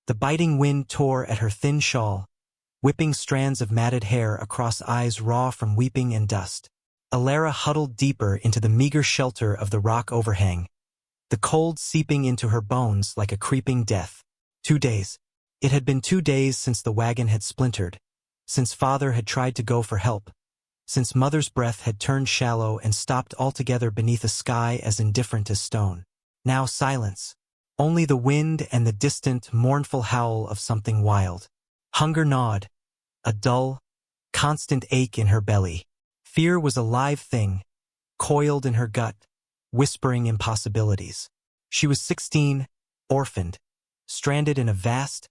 The biting wind tore at her thin shawl, whipping strands of matted hair across eyes raw from weeping and dust. Alara huddled deeper into the meager shelter of the rock overhang, the cold seeping into her bones like a creeping death. 2 days. It had been 2 days since the wagon had splintered, since father had tried to go for help, since mother's breath had turned shallow and stopped altogether beneath a sky as indifferent as stone. Now silence. Only the wind and the distant, mournful howl of something wild. Hunger gnawed, a dull, constant ache in her belly. Fear was a live thing, coiled in her gut, whispering impossibilities. She was 16, orphaned, stranded in a vast,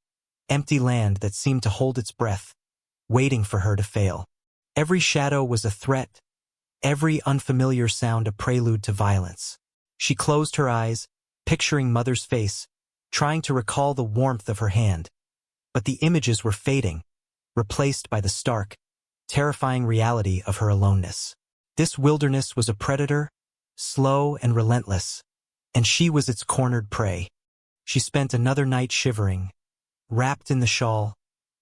empty land that seemed to hold its breath, waiting for her to fail. Every shadow was a threat, every unfamiliar sound a prelude to violence. She closed her eyes, picturing mother's face, trying to recall the warmth of her hand. But the images were fading, replaced by the stark, terrifying reality of her aloneness. This wilderness was a predator, slow and relentless, and she was its cornered prey. She spent another night shivering, wrapped in the shawl,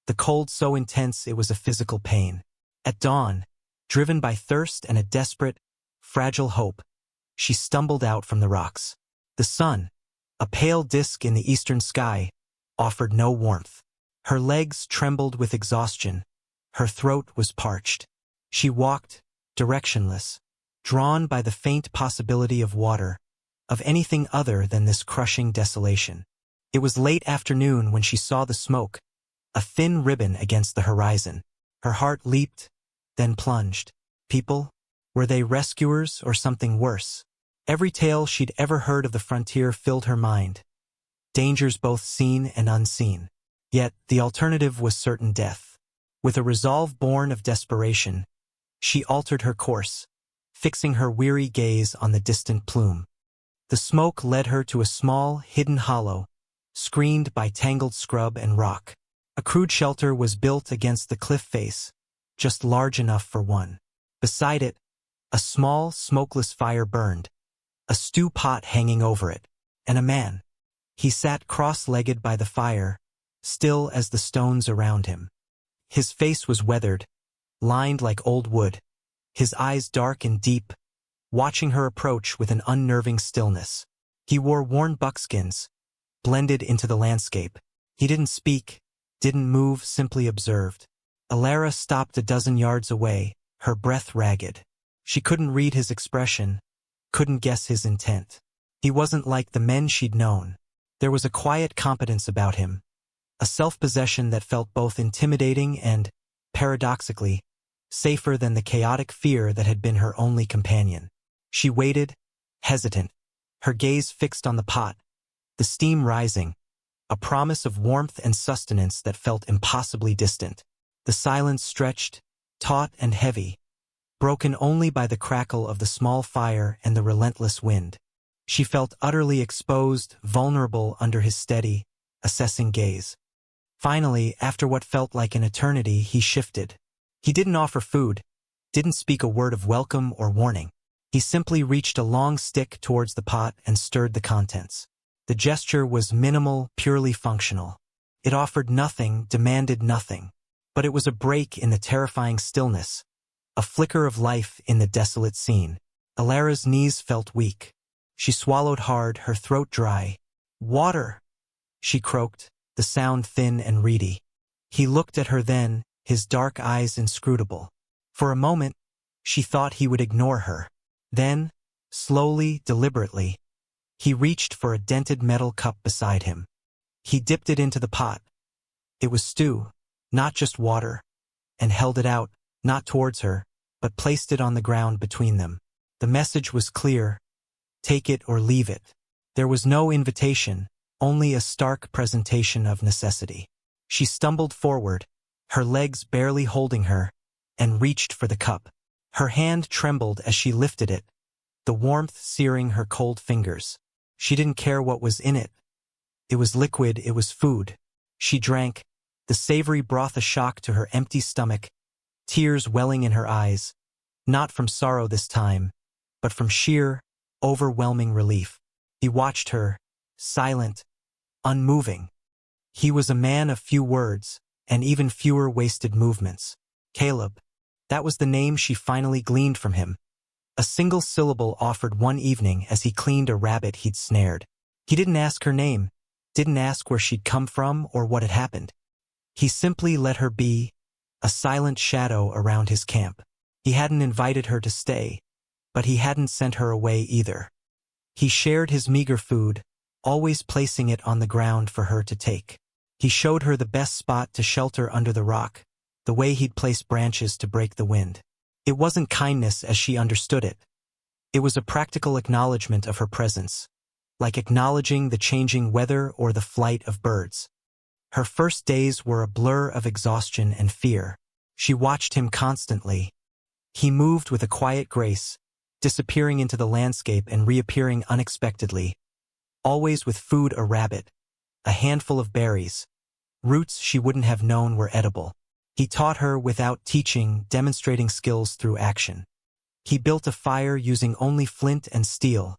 the cold so intense it was a physical pain. At dawn, driven by thirst and a desperate, fragile hope, she stumbled out from the rocks. The sun, a pale disk in the eastern sky, offered no warmth. Her legs trembled with exhaustion. Her throat was parched. She walked, directionless, drawn by the faint possibility of water, of anything other than this crushing desolation. It was late afternoon when she saw the smoke, a thin ribbon against the horizon. Her heart leaped, then plunged. People? Were they rescuers or something worse? Every tale she'd ever heard of the frontier filled her mind. Dangers both seen and unseen. Yet the alternative was certain death. With a resolve born of desperation, she altered her course, fixing her weary gaze on the distant plume. The smoke led her to a small, hidden hollow, screened by tangled scrub and rock. A crude shelter was built against the cliff face, just large enough for one. Beside it, a small, smokeless fire burned, a stew pot hanging over it, and a man. He sat cross-legged by the fire, still as the stones around him. His face was weathered, lined like old wood, his eyes dark and deep, watching her approach with an unnerving stillness. He wore worn buckskins, blended into the landscape. He didn't speak, didn't move, simply observed. Alara stopped a dozen yards away, her breath ragged. She couldn't read his expression, couldn't guess his intent. He wasn't like the men she'd known. There was a quiet competence about him, a self-possession that felt both intimidating and, paradoxically, safer than the chaotic fear that had been her only companion. She waited, hesitant, her gaze fixed on the pot, the steam rising, a promise of warmth and sustenance that felt impossibly distant. The silence stretched, taut and heavy, broken only by the crackle of the small fire and the relentless wind. She felt utterly exposed, vulnerable under his steady, assessing gaze. Finally, after what felt like an eternity, he shifted. He didn't offer food, didn't speak a word of welcome or warning. He simply reached a long stick towards the pot and stirred the contents. The gesture was minimal, purely functional. It offered nothing, demanded nothing. But it was a break in the terrifying stillness, a flicker of life in the desolate scene. Alara's knees felt weak. She swallowed hard, her throat dry. "Water!" she croaked, the sound thin and reedy. He looked at her then, his dark eyes inscrutable. For a moment, she thought he would ignore her. Then, slowly, deliberately, he reached for a dented metal cup beside him. He dipped it into the pot. It was stew, not just water, and held it out, not towards her, but placed it on the ground between them. The message was clear: take it or leave it. There was no invitation, only a stark presentation of necessity. She stumbled forward, her legs barely holding her, and reached for the cup. Her hand trembled as she lifted it, the warmth searing her cold fingers. She didn't care what was in it. It was liquid, it was food. She drank, the savory broth a shock to her empty stomach, tears welling in her eyes, not from sorrow this time, but from sheer, overwhelming relief. He watched her, silent, unmoving. He was a man of few words, and even fewer wasted movements. Caleb. That was the name she finally gleaned from him. A single syllable offered one evening as he cleaned a rabbit he'd snared. He didn't ask her name, didn't ask where she'd come from or what had happened. He simply let her be, a silent shadow around his camp. He hadn't invited her to stay, but he hadn't sent her away either. He shared his meager food, always placing it on the ground for her to take. He showed her the best spot to shelter under the rock, the way he'd place branches to break the wind. It wasn't kindness as she understood it. It was a practical acknowledgement of her presence, like acknowledging the changing weather or the flight of birds. Her first days were a blur of exhaustion and fear. She watched him constantly. He moved with a quiet grace, disappearing into the landscape and reappearing unexpectedly, always with food: a rabbit, a handful of berries, roots she wouldn't have known were edible. He taught her without teaching, demonstrating skills through action. He built a fire using only flint and steel,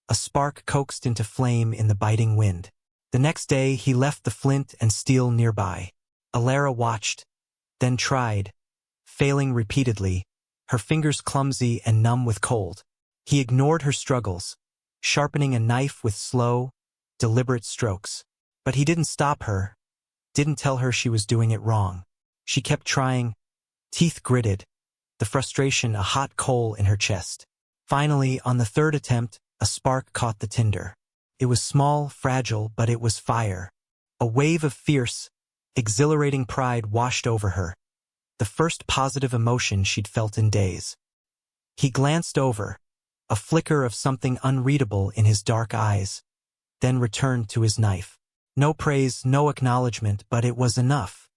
a spark coaxed into flame in the biting wind. The next day he left the flint and steel nearby. Alara watched, then tried, failing repeatedly, her fingers clumsy and numb with cold. He ignored her struggles, sharpening a knife with slow, deliberate strokes. But he didn't stop her, didn't tell her she was doing it wrong. She kept trying, teeth gritted, the frustration a hot coal in her chest. Finally, on the third attempt, a spark caught the tinder. It was small, fragile, but it was fire. A wave of fierce, exhilarating pride washed over her, the first positive emotion she'd felt in days. He glanced over, a flicker of something unreadable in his dark eyes, then returned to his knife. No praise, no acknowledgement, but it was enough.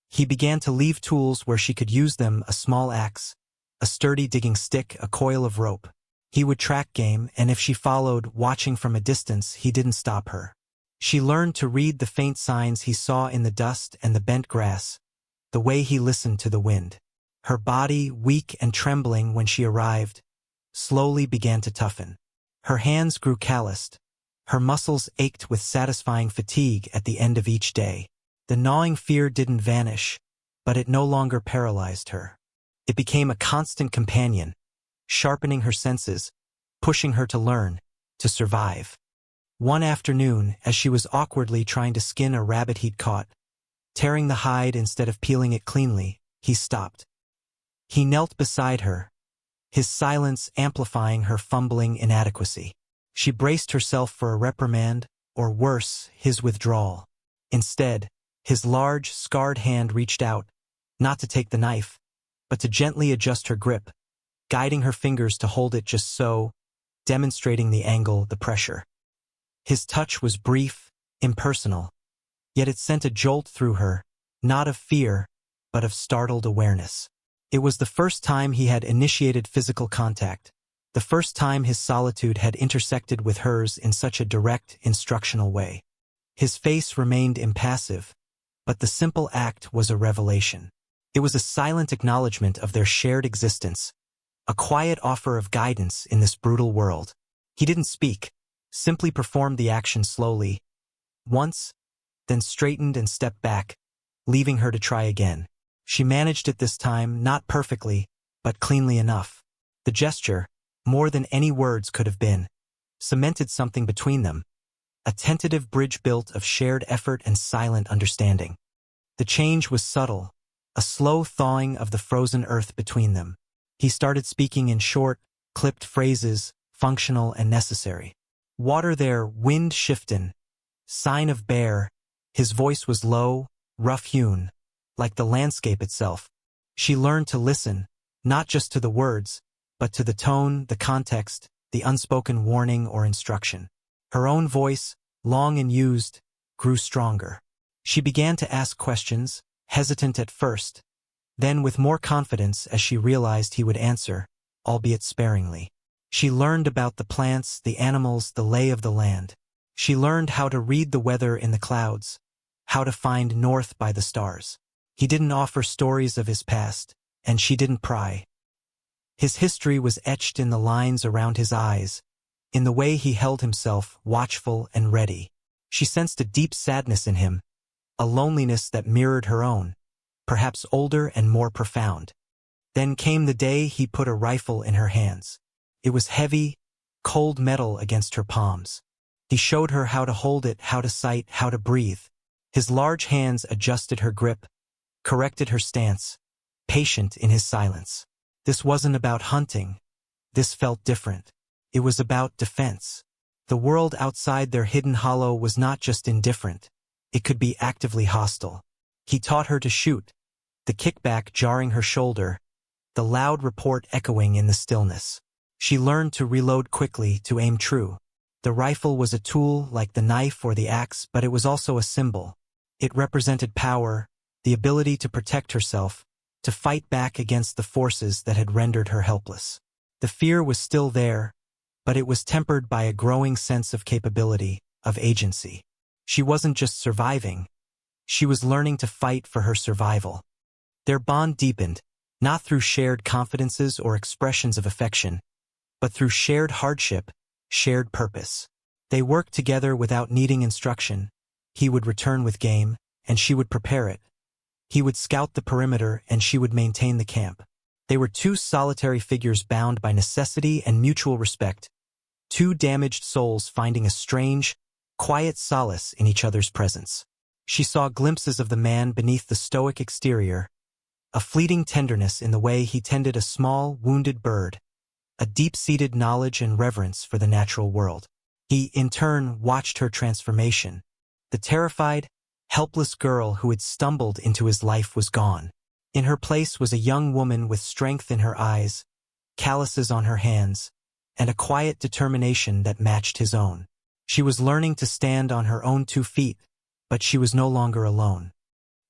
He began to leave tools where she could use them: a small axe, a sturdy digging stick, a coil of rope. He would track game, and if she followed, watching from a distance, he didn't stop her. She learned to read the faint signs he saw in the dust and the bent grass, the way he listened to the wind. Her body, weak and trembling when she arrived, slowly began to toughen. Her hands grew calloused. Her muscles ached with satisfying fatigue at the end of each day. The gnawing fear didn't vanish, but it no longer paralyzed her. It became a constant companion, sharpening her senses, pushing her to learn, to survive. One afternoon, as she was awkwardly trying to skin a rabbit he'd caught, tearing the hide instead of peeling it cleanly, he stopped. He knelt beside her, his silence amplifying her fumbling inadequacy. She braced herself for a reprimand, or worse, his withdrawal. Instead, his large, scarred hand reached out, not to take the knife, but to gently adjust her grip, guiding her fingers to hold it just so, demonstrating the angle, the pressure. His touch was brief, impersonal, yet it sent a jolt through her, not of fear, but of startled awareness. It was the first time he had initiated physical contact, the first time his solitude had intersected with hers in such a direct, instructional way. His face remained impassive, but the simple act was a revelation. It was a silent acknowledgement of their shared existence, a quiet offer of guidance in this brutal world. He didn't speak, simply performed the action slowly, once, then straightened and stepped back, leaving her to try again. She managed it this time, not perfectly, but cleanly enough. The gesture, more than any words could have been, cemented something between them, a tentative bridge built of shared effort and silent understanding. The change was subtle, a slow thawing of the frozen earth between them. He started speaking in short, clipped phrases, functional and necessary. Water there, wind shiftin', sign of bear. His voice was low, rough-hewn, like the landscape itself. She learned to listen, not just to the words, but to the tone, the context, the unspoken warning or instruction. Her own voice, long and used, grew stronger. She began to ask questions, hesitant at first, then with more confidence as she realized he would answer, albeit sparingly. She learned about the plants, the animals, the lay of the land. She learned how to read the weather in the clouds, how to find north by the stars. He didn't offer stories of his past, and she didn't pry. His history was etched in the lines around his eyes, in the way he held himself, watchful and ready. She sensed a deep sadness in him, a loneliness that mirrored her own, perhaps older and more profound. Then came the day he put a rifle in her hands. It was heavy, cold metal against her palms. He showed her how to hold it, how to sight, how to breathe. His large hands adjusted her grip, corrected her stance, patient in his silence. This wasn't about hunting. This felt different. It was about defense. The world outside their hidden hollow was not just indifferent. It could be actively hostile. He taught her to shoot, the kickback jarring her shoulder, the loud report echoing in the stillness. She learned to reload quickly, to aim true. The rifle was a tool like the knife or the axe, but it was also a symbol. It represented power, the ability to protect herself, to fight back against the forces that had rendered her helpless. The fear was still there, but it was tempered by a growing sense of capability, of agency. She wasn't just surviving. She was learning to fight for her survival. Their bond deepened, not through shared confidences or expressions of affection, but through shared hardship, shared purpose. They worked together without needing instruction. He would return with game, and she would prepare it. He would scout the perimeter, and she would maintain the camp. They were two solitary figures bound by necessity and mutual respect, two damaged souls finding a strange, quiet solace in each other's presence. She saw glimpses of the man beneath the stoic exterior, a fleeting tenderness in the way he tended a small, wounded bird, a deep-seated knowledge and reverence for the natural world. He, in turn, watched her transformation. The terrified, helpless girl who had stumbled into his life was gone. In her place was a young woman with strength in her eyes, calluses on her hands, and a quiet determination that matched his own. She was learning to stand on her own 2 feet, but she was no longer alone.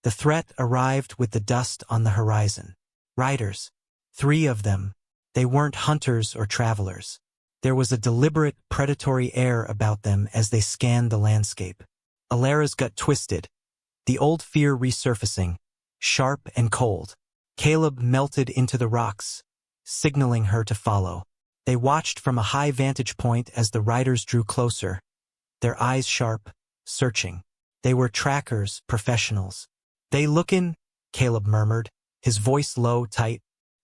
The threat arrived with the dust on the horizon. Riders. 3 of them. They weren't hunters or travelers. There was a deliberate, predatory air about them as they scanned the landscape. Alara's gut twisted, the old fear resurfacing, sharp and cold. Caleb melted into the rocks, signaling her to follow. They watched from a high vantage point as the riders drew closer, their eyes sharp, searching. They were trackers, professionals. "They lookin'," Caleb murmured, his voice low, tight.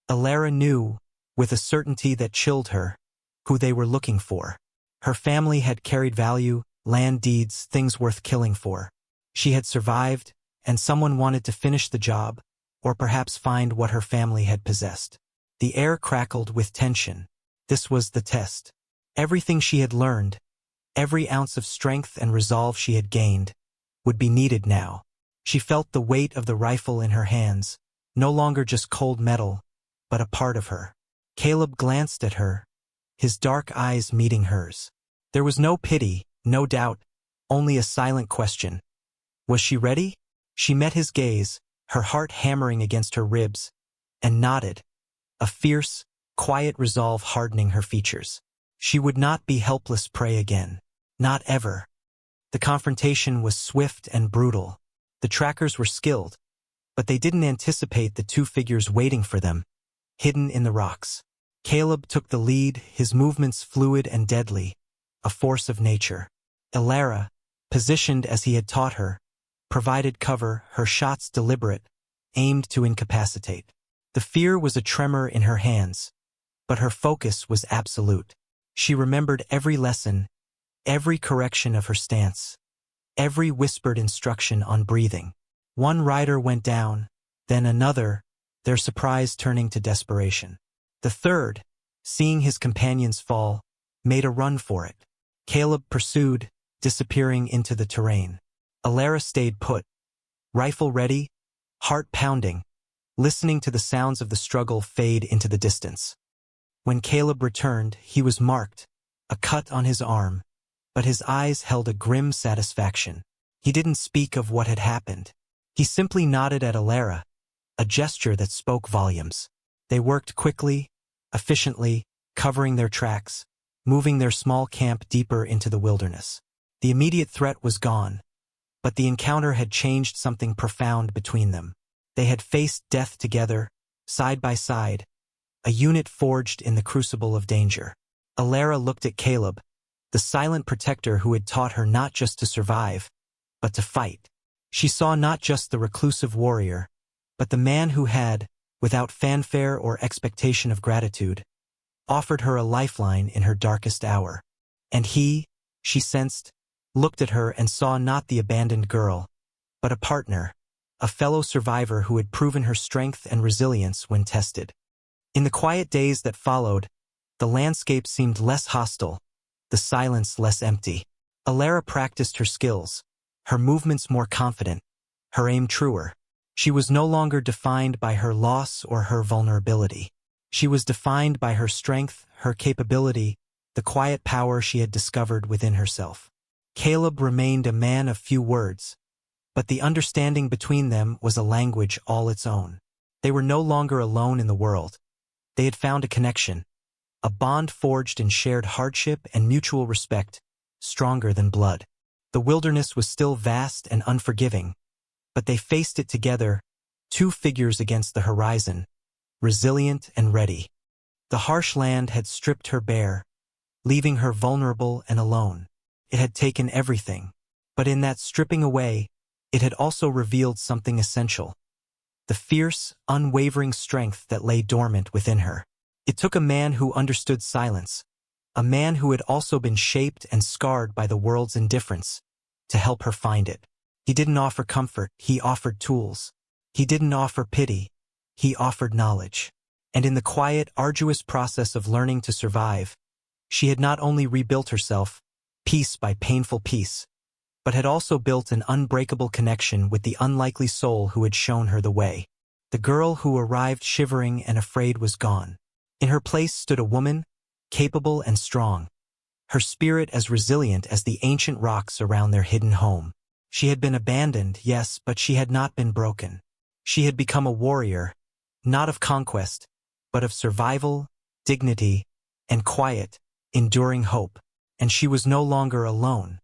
Alara knew, with a certainty that chilled her, who they were looking for. Her family had carried value, land deeds, things worth killing for. She had survived, and someone wanted to finish the job, or perhaps find what her family had possessed. The air crackled with tension. This was the test. Everything she had learned, every ounce of strength and resolve she had gained, would be needed now. She felt the weight of the rifle in her hands, no longer just cold metal, but a part of her. Caleb glanced at her, his dark eyes meeting hers. There was no pity, no doubt, only a silent question. Was she ready? She met his gaze, her heart hammering against her ribs, and nodded, a fierce, quiet resolve hardening her features. She would not be helpless prey again. Not ever. The confrontation was swift and brutal. The trackers were skilled, but they didn't anticipate the 2 figures waiting for them, hidden in the rocks. Caleb took the lead, his movements fluid and deadly, a force of nature. Alara, positioned as he had taught her, provided cover, her shots deliberate, aimed to incapacitate. The fear was a tremor in her hands, but her focus was absolute. She remembered every lesson, every correction of her stance, every whispered instruction on breathing. One rider went down, then another, their surprise turning to desperation. The third, seeing his companions fall, made a run for it. Caleb pursued, disappearing into the terrain. Alara stayed put, rifle ready, heart pounding, listening to the sounds of the struggle fade into the distance. When Caleb returned, he was marked, a cut on his arm, but his eyes held a grim satisfaction. He didn't speak of what had happened. He simply nodded at Alara, a gesture that spoke volumes. They worked quickly, efficiently, covering their tracks, moving their small camp deeper into the wilderness. The immediate threat was gone, but the encounter had changed something profound between them. They had faced death together, side by side, a unit forged in the crucible of danger. Alara looked at Caleb, the silent protector who had taught her not just to survive, but to fight. She saw not just the reclusive warrior, but the man who had, without fanfare or expectation of gratitude, offered her a lifeline in her darkest hour. And he, she sensed, looked at her and saw not the abandoned girl, but a partner, a fellow survivor who had proven her strength and resilience when tested. In the quiet days that followed, the landscape seemed less hostile, the silence less empty. Alara practiced her skills, her movements more confident, her aim truer. She was no longer defined by her loss or her vulnerability. She was defined by her strength, her capability, the quiet power she had discovered within herself. Caleb remained a man of few words, but the understanding between them was a language all its own. They were no longer alone in the world. They had found a connection, a bond forged in shared hardship and mutual respect, stronger than blood. The wilderness was still vast and unforgiving, but they faced it together, two figures against the horizon, resilient and ready. The harsh land had stripped her bare, leaving her vulnerable and alone. It had taken everything, but in that stripping away, it had also revealed something essential: the fierce, unwavering strength that lay dormant within her. It took a man who understood silence, a man who had also been shaped and scarred by the world's indifference, to help her find it. He didn't offer comfort, he offered tools. He didn't offer pity, he offered knowledge. And in the quiet, arduous process of learning to survive, she had not only rebuilt herself, piece by painful piece, but had also built an unbreakable connection with the unlikely soul who had shown her the way. The girl who arrived shivering and afraid was gone. In her place stood a woman, capable and strong, her spirit as resilient as the ancient rocks around their hidden home. She had been abandoned, yes, but she had not been broken. She had become a warrior, not of conquest, but of survival, dignity, and quiet, enduring hope. And she was no longer alone.